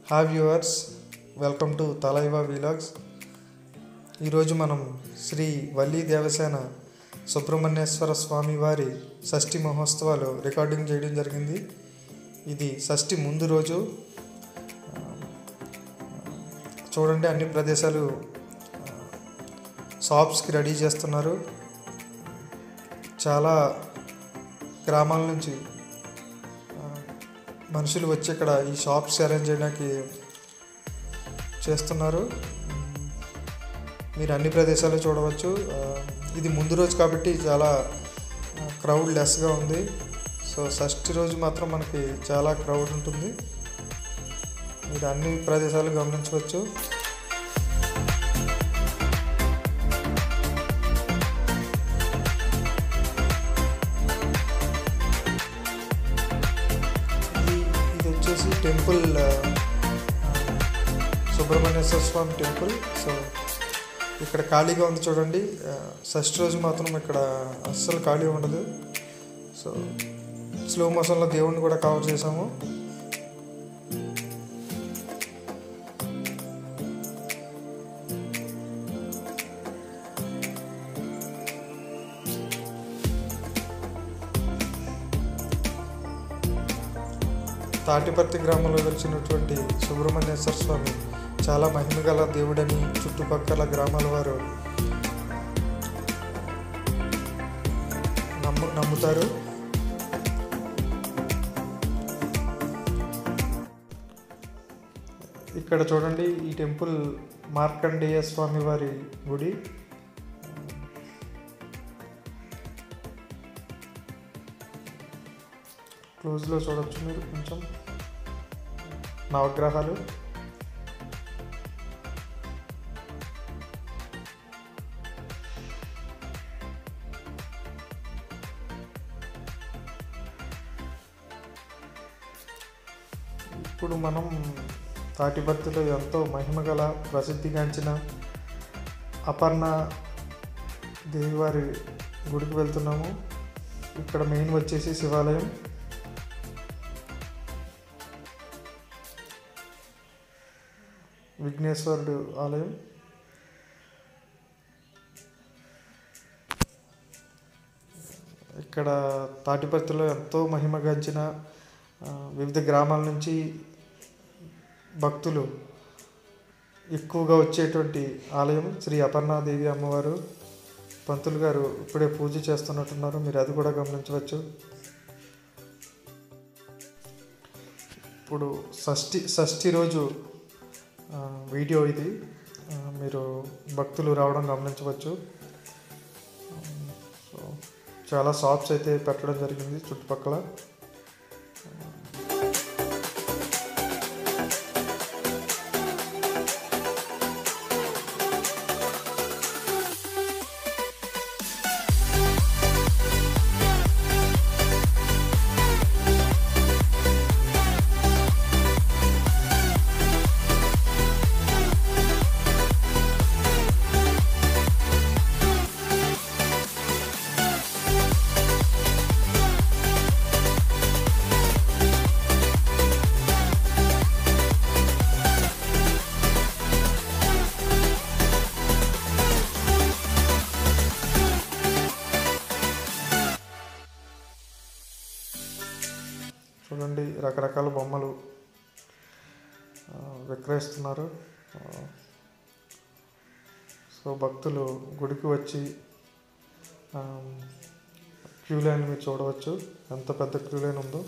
Hi viewers, welcome to Thalaiva vlogs. ఈరోజు మనం శ్రీ వల్లి దేవసేన సుబ్రహ్మణ్యేశ్వర స్వామి వారి షష్ఠి మహోత్సవాలు రికార్డింగ్ చేయడం జరిగింది. ఇది షష్ఠి ముందు రోజు. చూడండి, అన్ని ప్రదేశాలు షాప్స్కి రెడీ చేస్తున్నారు. చాలా గ్రామాల నుంచి మనుషులు వచ్చి ఇక్కడ ఈ షాప్స్ అరేంజ్ చేయడానికి చేస్తున్నారు. మీరు అన్ని ప్రదేశాలు చూడవచ్చు. ఇది ముందు రోజు కాబట్టి చాలా క్రౌడ్ లెస్గా ఉంది. సో షష్ఠి రోజు మాత్రం మనకి చాలా క్రౌడ్ ఉంటుంది. మీరు అన్ని ప్రదేశాలు గమనించవచ్చు. టెంపుల్ సుబ్రహ్మణ్యేశ్వర స్వామి టెంపుల్. సో ఇక్కడ ఖాళీగా ఉంది చూడండి. షష్ఠి రోజు మాత్రం ఇక్కడ అస్సలు ఖాళీ ఉండదు. సో స్లో మోషన్లో దేవుణ్ణి కూడా కవర్ చేసాము. తాటిపర్తి గ్రామంలో వెలిచినటువంటి సుబ్రహ్మణ్యేశ్వర స్వామి చాలా మహిమగల దేవుడని చుట్టుపక్కల గ్రామాల వారు నమ్ముతారు. ఇక్కడ చూడండి, ఈ టెంపుల్ మార్కండేయ స్వామి వారి గుడి. క్లోజ్లో చూడవచ్చు మీరు కొంచెం నవగ్రహాలు. ఇప్పుడు మనం తాటిపర్తిలో ఎంతో మహిమగల ప్రసిద్ధిగాంచిన అపర్ణ దేవివారి గుడికి వెళ్తున్నాము. ఇక్కడ మెయిన్ వచ్చేసి శివాలయం. విఘ్నేశ్వరుడు ఆలయం. ఇక్కడ తాటిపర్తిలో ఎంతో మహిమగాంచిన వివిధ గ్రామాల నుంచి భక్తులు ఎక్కువగా వచ్చేటువంటి ఆలయం శ్రీ అపర్ణాదేవి అమ్మవారు. పంతులు గారు ఇప్పుడే పూజ చేస్తున్నట్టున్నారు, మీరు అది కూడా గమనించవచ్చు. ఇప్పుడు షష్ఠి రోజు వీడియో ఇది. మీరు భక్తులు రావడం గమనించవచ్చు. సో చాలా షాప్స్ అయితే పెట్టడం జరిగింది చుట్టుపక్కల. చూడండి, రకరకాల బొమ్మలు విక్రయిస్తున్నారు. సో భక్తులు గుడికి వచ్చి క్యూ లైన్ మీరు చూడవచ్చు, ఎంత పెద్ద క్యూ లైన్ ఉందో.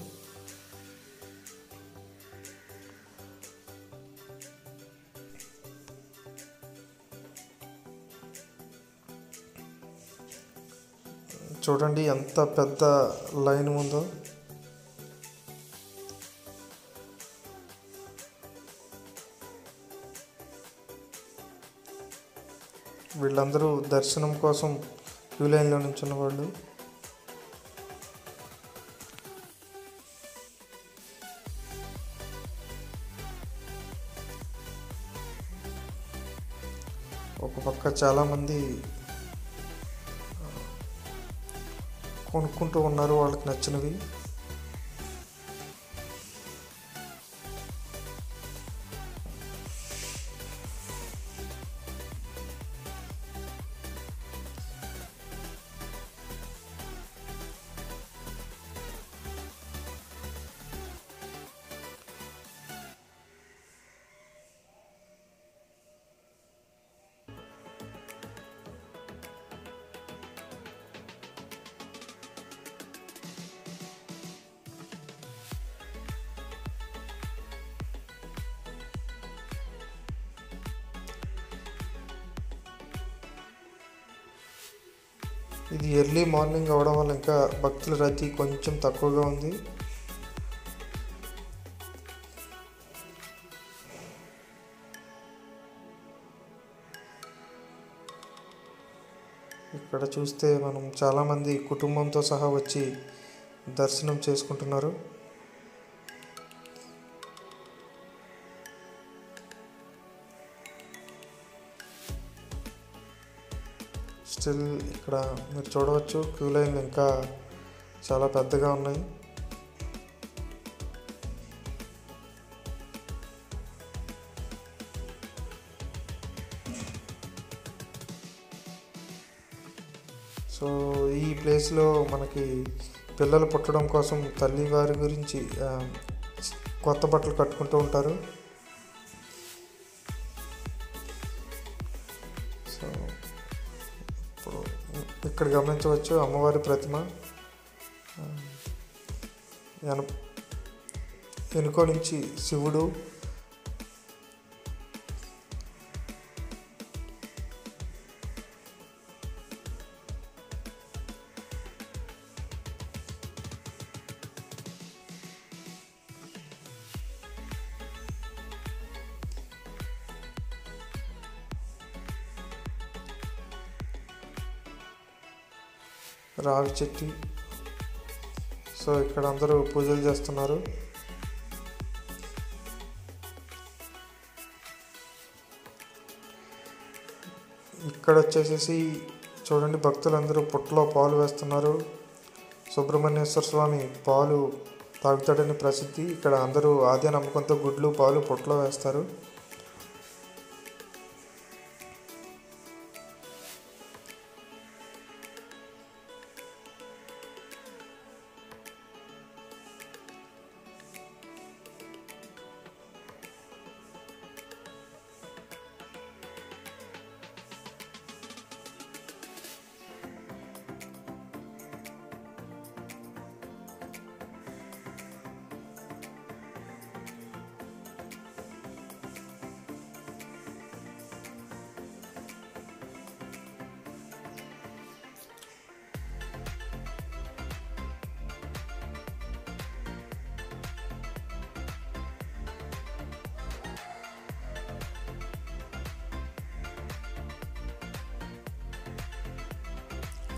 చూడండి ఎంత పెద్ద లైన్ ఉందో. వీళ్ళందరూ దర్శనం కోసం క్యూ లైన్లో నిల్చున్న వాళ్ళు. ఒక పక్క చాలామంది కొనుక్కుంటూ ఉన్నారు వాళ్ళకి నచ్చినవి. ఇది ఎర్లీ మార్నింగ్ అవడం వల్ల ఇంకా భక్తుల రద్దీ కొంచెం తక్కువగా ఉంది. ఇక్కడ చూస్తే మనం చాలామంది కుటుంబంతో సహా వచ్చి దర్శనం చేసుకుంటున్నారు. స్టిల్ ఇక్కడ మీరు చూడవచ్చు క్యూ లైన్లు ఇంకా చాలా పెద్దగా ఉన్నాయి. సో ఈ ప్లేస్లో మనకి పిల్లలు పుట్టడం కోసం తల్లి వారి గురించి కొత్త బట్టలు కట్టుకుంటూ ఉంటారు. సో ఇప్పుడు ఇక్కడ గమనించవచ్చు అమ్మవారి ప్రతిమ వెనుక నుంచి శివుడు, రావి చెట్టు. సో ఇక్కడ అందరూ పూజలు చేస్తున్నారు. ఇక్కడ వచ్చేసేసి చూడండి భక్తులందరూ పుట్టలో పాలు వేస్తున్నారు. సుబ్రహ్మణ్యేశ్వర స్వామి పాలు తాగుతాడని ప్రసిద్ధి. ఇక్కడ అందరూ ఆదే నమ్మకంతో గుడ్లు పాలు పుట్టలో వేస్తారు.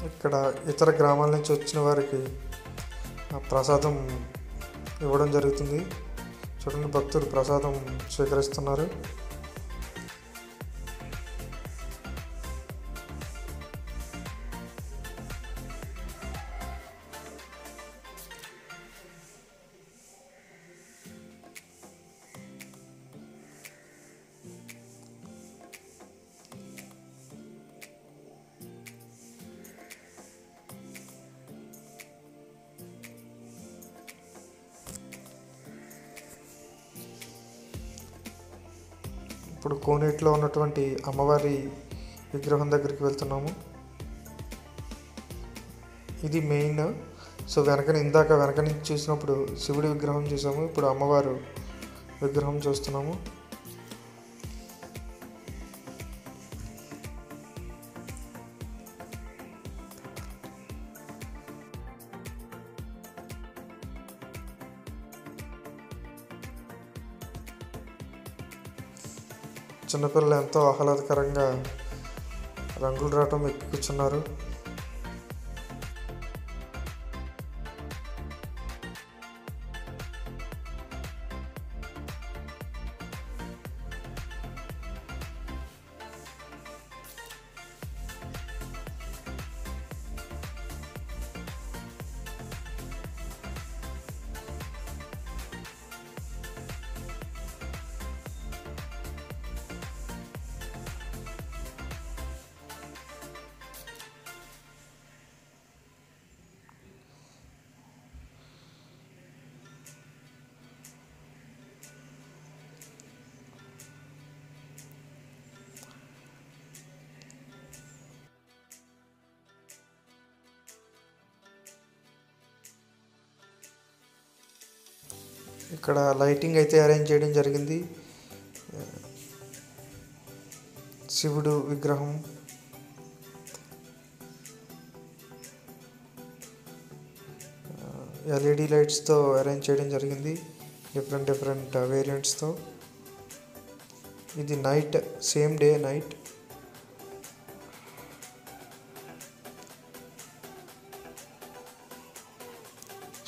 ఇక్కడ ఇతర గ్రామాల నుంచి వచ్చిన వారికి ప్రసాదం ఇవ్వడం జరుగుతుంది. చూడండి భక్తులు ప్రసాదం స్వీకరిస్తున్నారు. ఇప్పుడు కోనేటిలో ఉన్నటువంటి అమ్మవారి విగ్రహం దగ్గరికి వెళ్తున్నాము. ఇది మెయిన్. సో వెనక నుంచి చూసినప్పుడు శివుడి విగ్రహం చూసాము. ఇప్పుడు అమ్మవారు విగ్రహం చూస్తున్నాము. చిన్నపిల్లలు ఎంతో ఆహ్లాదకరంగా రంగులు రాటం ఎక్కి కూర్చున్నారు. ఇక్కడ లైటింగ్ అయితే అరేంజ్ చేయడం జరిగింది. శివుడు విగ్రహం, ఎల్ఈడి లైట్స్తో అరేంజ్ చేయడం జరిగింది, డిఫరెంట్ వేరియంట్స్తో. ఇది night, same day night.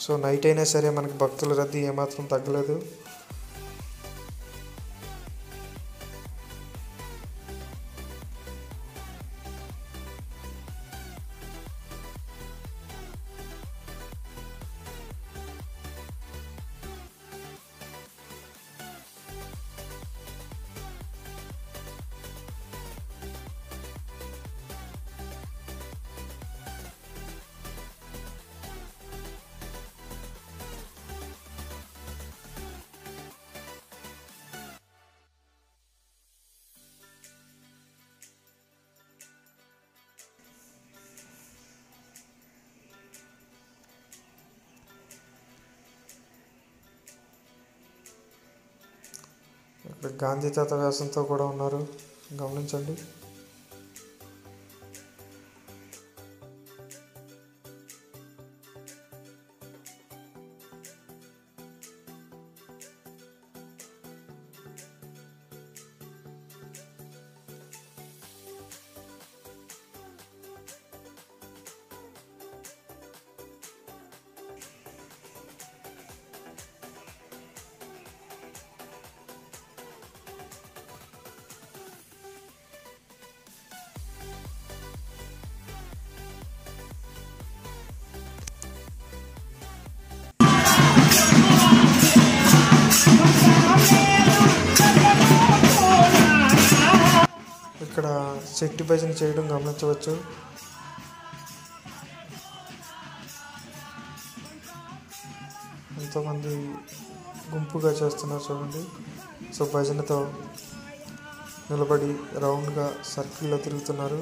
So night అయినా సరే మనకి భక్తుల రద్దీ ఏమాత్రం తగ్గలేదు. ఇక్కడ గాంధీ తాత వ్యాసంతో కూడా ఉన్నారు, గమనించండి. ఇక్కడ శక్తి భజన చేయడం గమనించవచ్చు. ఎంతోమంది గుంపుగా చేస్తున్నారు చూడండి. సో భజనతో నిలబడి రౌండ్గా సర్కిల్లో తిరుగుతున్నారు.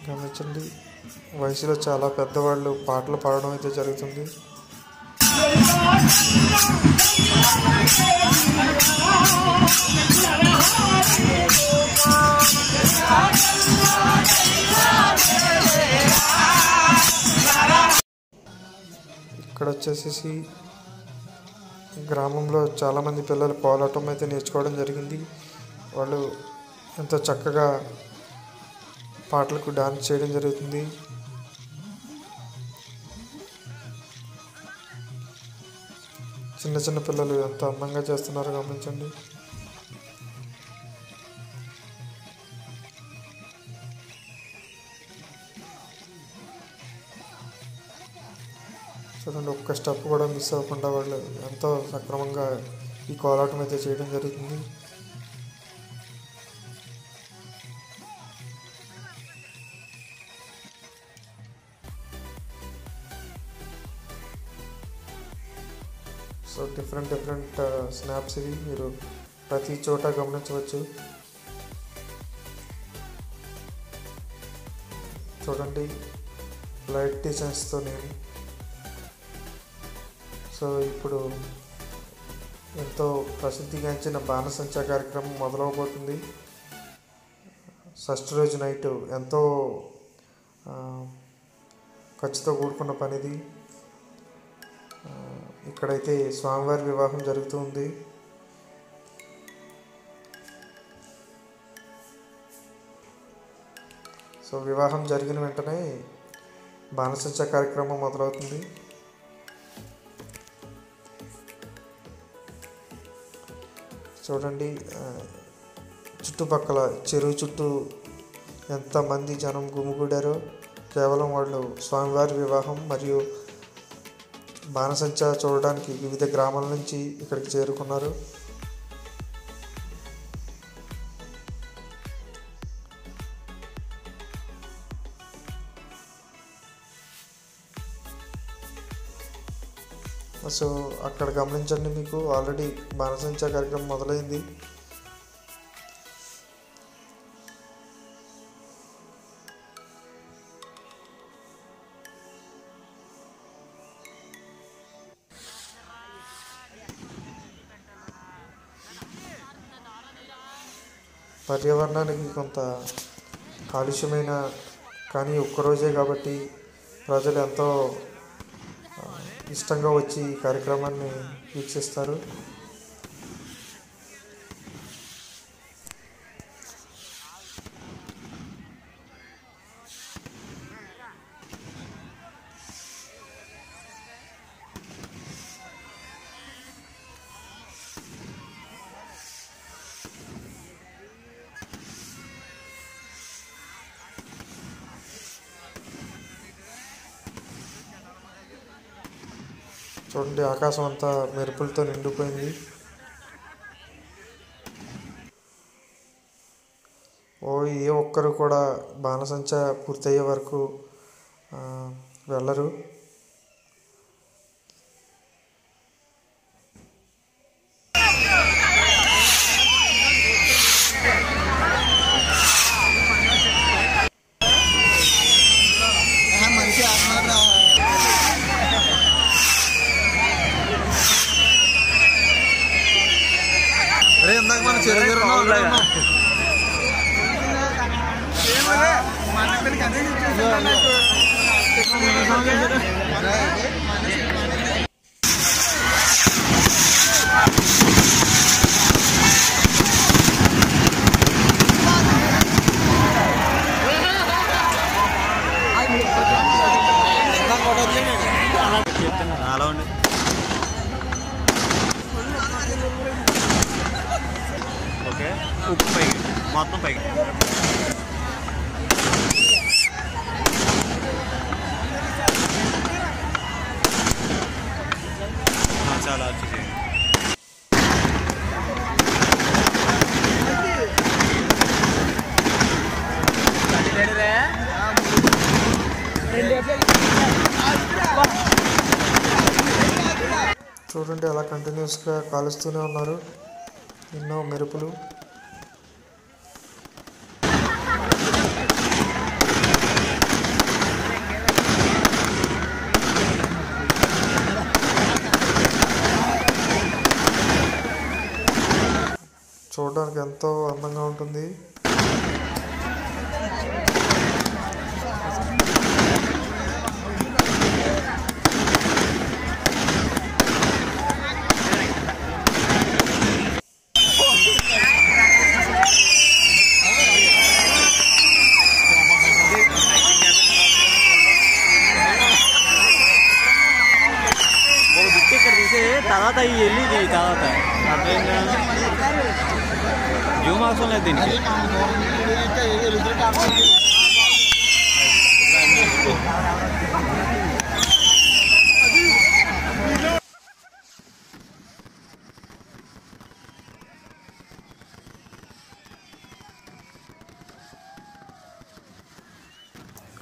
గమనించండి, వయసులో చాలా పెద్దవాళ్ళు పాటలు పాడడం అయితే జరుగుతుంది. ఇక్కడ వచ్చేసి గ్రామంలో చాలామంది పిల్లలు కోలాటం అయితే నేర్చుకోవడం జరిగింది. వాళ్ళు ఎంతో చక్కగా పాటలకు డాన్స్ చేయడం జరుగుతుంది. చిన్న చిన్న పిల్లలు ఎంత అందంగా చేస్తున్నారో గమనించండి. చూడండి, ఒక్క స్టెప్ కూడా మిస్ అవ్వకుండా వాళ్ళు ఎంతో సక్రమంగా ఈ కోలాటం అయితే చేయడం జరుగుతుంది. సో డిఫరెంట్ స్నాప్స్ ఇవి మీరు ప్రతి చోట గమనించవచ్చు. చూడండి, లైట్ డిజైన్స్తో నేను. సో ఇప్పుడు ఎంతో ప్రసిద్ధిగాంచిన బాణసంచా కార్యక్రమం మొదలవబోతుంది. షష్ఠి రోజు నైట్ ఎంతో ఖర్చుతో కూడుకున్న పనిది. ఇక్కడైతే స్వామివారి వివాహం జరుగుతుంది. సో వివాహం జరిగిన వెంటనే బాణసంచా కార్యక్రమం మొదలవుతుంది. చూడండి, చుట్టుపక్కల చెరువు చుట్టూ ఎంతమంది జనం గుమిగూడారో. కేవలం వాళ్ళు స్వామివారి వివాహం మరియు బాణసంచా చూడడానికి వివిధ గ్రామాల నుంచి ఇక్కడికి చేరుకున్నారు. సో అక్కడ గమనించండి, మీకు ఆల్రెడీ బాణసంచా కార్యక్రమం మొదలైంది. పర్యావరణానికి కొంత కాలుష్యమైన, కానీ ఒక్కరోజే కాబట్టి ప్రజలు ఎంతో ఇష్టంగా వచ్చి ఈ కార్యక్రమాన్ని వీక్షిస్తారు. చూడండి, ఆకాశం అంతా మెరుపులతో నిండిపోయింది. ఏ ఒక్కరు కూడా బాణసంచా పూర్తయ్యే వరకు వెళ్ళరు. ఓకే, ఉప్పు పైకి మొత్తం పైకి చాలా వచ్చేసి చూడండి, అలా కంటిన్యూస్గా కాలుస్తూనే ఉన్నారు ఎన్నో మెరుపులు. చూడడానికి ఎంతో అందంగా ఉంటుంది. తర్వాత వెళ్ళి తర్వాత జూమ్ అవసరం లేదు దీనికి.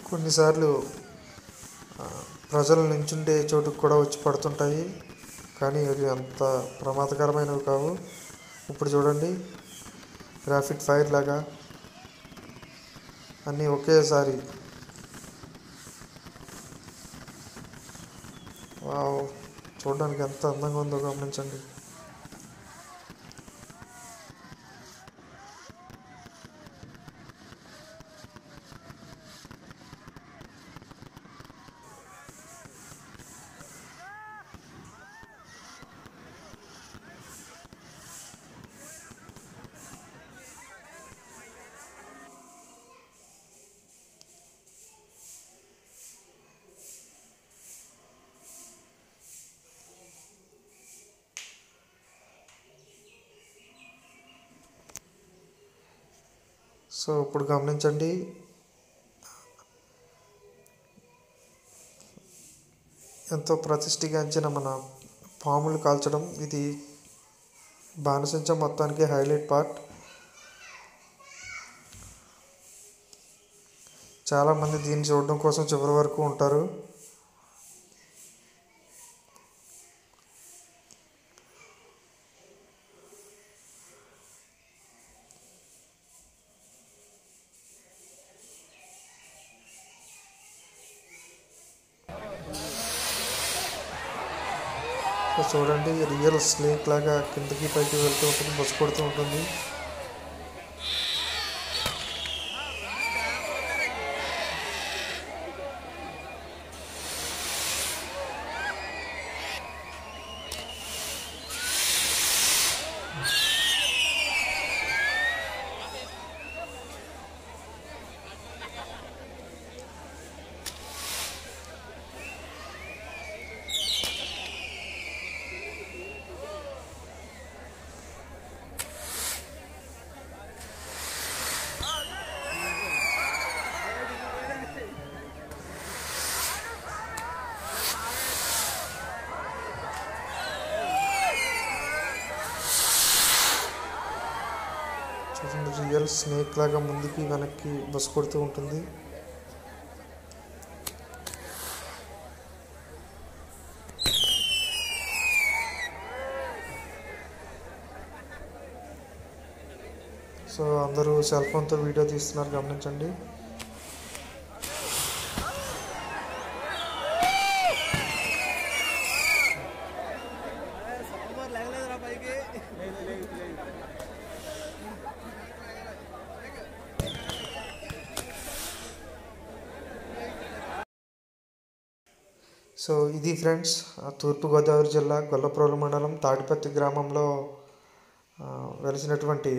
కొన్నిసార్లు ప్రజలు నించుండే చోటుకు కూడా వచ్చి పడుతుంటాయి, కానీ అవి అంత ప్రమాదకరమైనవి కావు. ఇప్పుడు చూడండి, గ్రాఫిక్ ఫైర్ లాగా అన్నీ ఒకేసారి. వావ్, చూడడానికి ఎంత అందంగా ఉందో గమనించండి. సో ఇప్పుడు గమనించండి, ఎంతో ప్రతిష్ఠిగాంచిన మన పాములు కాల్చడం. ఇది బాణసంచా మొత్తానికి హైలైట్ పార్ట్. చాలామంది దీన్ని చూడడం కోసం చివరి వరకు ఉంటారు. సో చూడండి, రియల్ స్నేక్ లాగా కిందకి పైకి వెళ్తూ ఉంటుంది, బస్సు కొడుతూ ఉంటుంది. రియల్ స్నేక్ లాగా ముందుకి వెనక్కి బస్సు కొడుతూ ఉంటుంది. సో అందరూ సెల్ ఫోన్తో వీడియో తీస్తున్నారు, గమనించండి. సో ఇది ఫ్రెండ్స్, తూర్పుగోదావరి జిల్లా గొల్లప్రోలు మండలం తాడిపత్తి గ్రామంలో వెలిసినటువంటి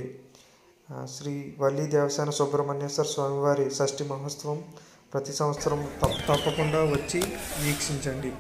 శ్రీ వల్లి దేవసేన సుబ్రహ్మణ్యేశ్వర స్వామివారి షష్ఠి మహోత్సవం. ప్రతి సంవత్సరం తప్పకుండా వచ్చి వీక్షించండి.